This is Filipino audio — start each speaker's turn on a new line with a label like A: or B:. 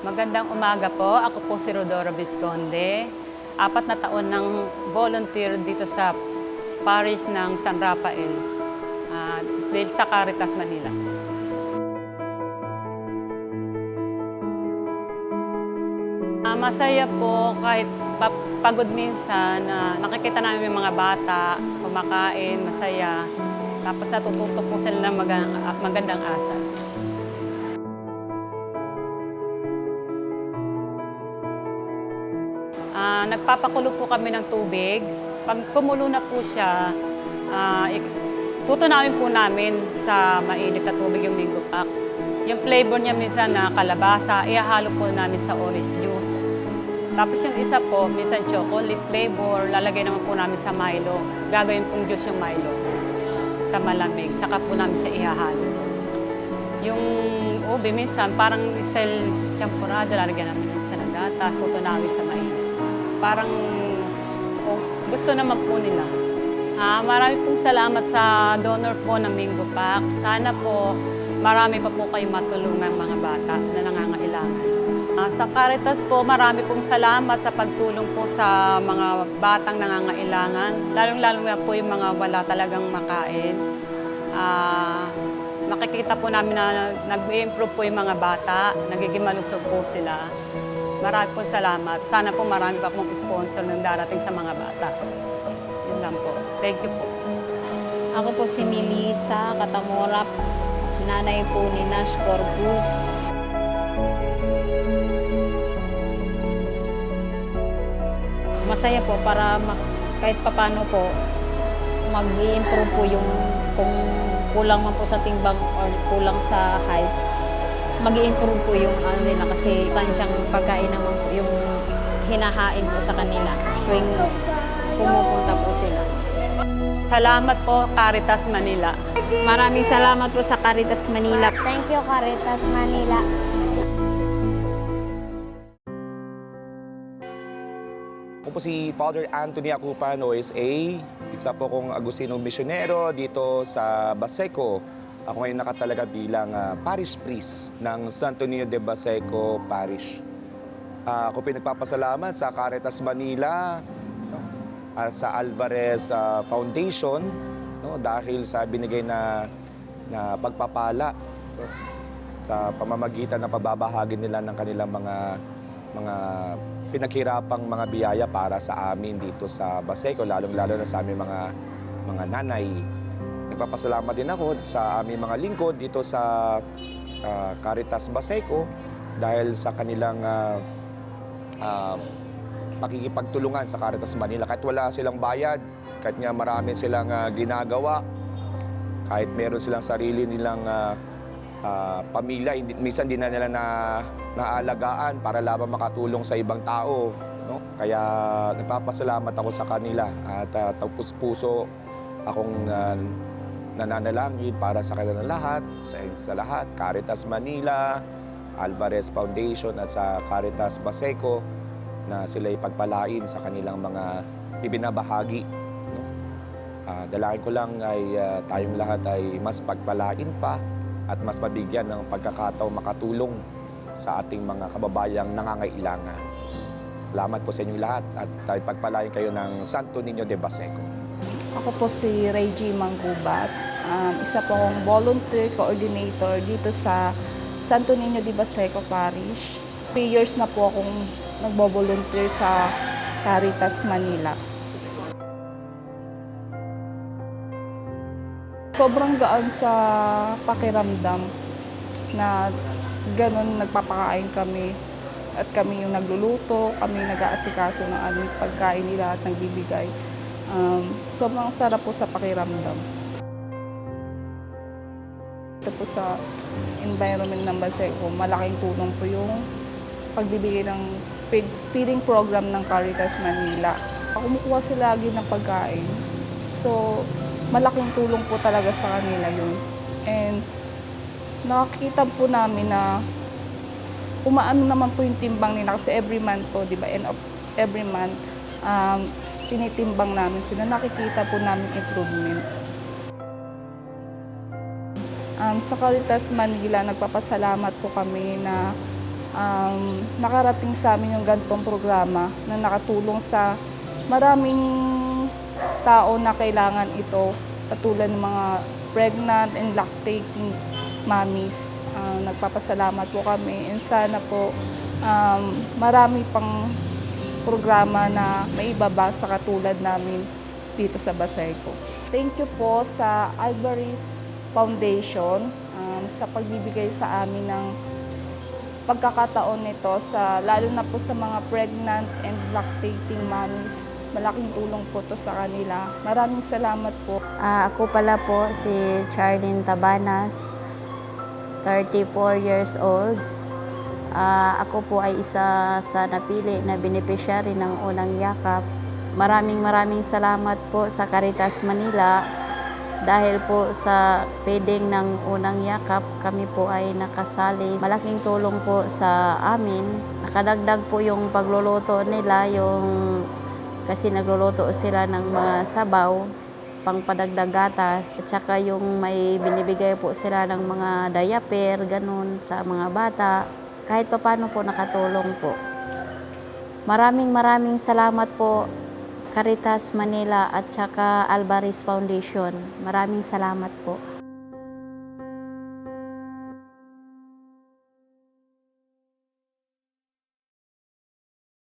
A: Magandang umaga po. Ako po si Rodora Visconde. 4 na taon ng volunteer dito sa parish ng San Rafael, dahil sa Caritas Manila. Masaya po kahit pagod minsan, nakikita namin yung mga bata, kumakain, masaya. Tapos natututo po sila ng magandang asal. Nagpapakulo po kami ng tubig. Pag kumulo na po siya, tutunawin po namin sa mainit na tubig yung mango pack. Yung flavor niya minsan na kalabasa, ihahalo po namin sa orange juice. Tapos yung isa po, minsan chocolate flavor, lalagay naman po namin sa Milo. Gagawin pong juice yung Milo sa malamig, tsaka po namin siya ihahalo. Yung ube, minsan parang style champurado, lalagyan namin sa gatas, tutunawin sa mainit. Parang gusto naman po nila. Marami pong salamat sa donor po ng Mango Pack. Sana po marami pa po kayong matulungan mga bata na nangangailangan. Sa Caritas po, marami pong salamat sa pagtulong po sa mga batang nangangailangan. Lalong-lalo na po yung mga wala talagang makain. Nakikita po namin na nag-improve po yung mga bata, nagiging malusog po sila. Marami pong salamat. Sana po marami pa pong sponsor ng darating sa mga bata. Yun lang po. Thank you po.
B: Ako po si Melissa Katamorap, nanay po ni Nash Corpus. Masaya po para kahit papano po mag-i-improve po yung kung kulang man po sa timbang or kulang sa height, mag-i-improve po yung nila kasi tansyang pagkain naman po yung hinahain po sa kanila tuwing pumupunta po sila.
A: Salamat po, Caritas Manila.
B: Maraming salamat po sa Caritas Manila.
C: Thank you, Caritas Manila.
D: Ako po si Father Anthony Acupan, OSA. Isa po kong Agustino Misyonero dito sa Baseco. Ako ngayon nakatalaga bilang parish priest ng Santo Niño de Baseco Parish. Ako pinagpapasalamat sa Caritas Manila, sa Alvarez Foundation, dahil sa binigay na pagpapala sa pamamagitan ng pagbabahagi nila ng kanilang mga pinaghirapang mga biyaya para sa amin dito sa Baseco, lalong-lalo na sa aming mga nanay. Nagpapasalamat din ako sa aming mga lingkod dito sa Caritas Baseco dahil sa kanilang pakikipagtulungan sa Caritas Manila. Kahit wala silang bayad, kahit nga marami silang ginagawa, kahit meron silang sarili nilang pamilya, minsan di na nila naalagaan para lamang makatulong sa ibang tao. No? Kaya nagpapasalamat ako sa kanila at tapos-puso akong nananalangin para sa kanilang lahat, sa lahat, Caritas Manila, Alvarez Foundation at sa Caritas Baseco na sila ipagpalain sa kanilang mga ibinabahagi. No? Dalangin ko lang ay tayong lahat ay mas pagpalain pa at mas mabigyan ng pagkakataong makatulong sa ating mga kababayang nangangailangan. Salamat po sa inyong lahat at pagpalain kayo ng Santo Niño de Baseco.
E: Ako po si Reggie Manggubat. Isa po akong volunteer coordinator dito sa Santo Niño de Baseco Parish. 3 years na po akong nagbo-volunteer sa Caritas Manila. Sobrang gaan sa pakiramdam na ganun nagpapakain kami at kami yung nagluluto, kami nag-aasikaso ng aming pagkain nila at nagbibigay. Sobrang sarap po sa pakiramdam. Ito po sa environment ng Baseco, malaking tulong po yung pagbibigay ng feeding program ng Caritas Manila. Kumukuha sila lagi ng pagkain. So, malaking tulong po talaga sa kanila yun. And nakikita po namin na umaano naman po yung timbang nila kasi every month po, di ba, end of every month, tinitimbang namin sila. Nakikita po namin improvement. Sa Caritas Manila, nagpapasalamat po kami na nakarating sa amin yung ganitong programa na nakatulong sa maraming tao na kailangan ito, katulad ng mga pregnant and lactating mommies. Nagpapasalamat po kami and sana po marami pang programa na maibaba sa katulad namin dito sa Baseco. Thank you po sa Alvarez Foundation sa pagbibigay sa amin ng pagkakataon nito, lalo na po sa mga pregnant and lactating mommies. Malaking tulong po to sa kanila. Maraming salamat po.
F: Ako pala po si Charlene Tabanas, 34 years old. Ako po ay isa sa napili na beneficiary ng unang yakap. Maraming salamat po sa Caritas Manila dahil po sa feeding ng unang yakap kami po ay nakasali. Malaking tulong po sa amin. Nakadagdag po yung pagluluto nila, kasi nagluluto sila ng mga sabaw, pangpadagdag gatas, at saka yung may binibigay po sila ng mga diaper, ganun, sa mga bata. Kahit paano po nakatulong po. Maraming salamat po Caritas Manila at saka Alvarez Foundation. Maraming salamat po.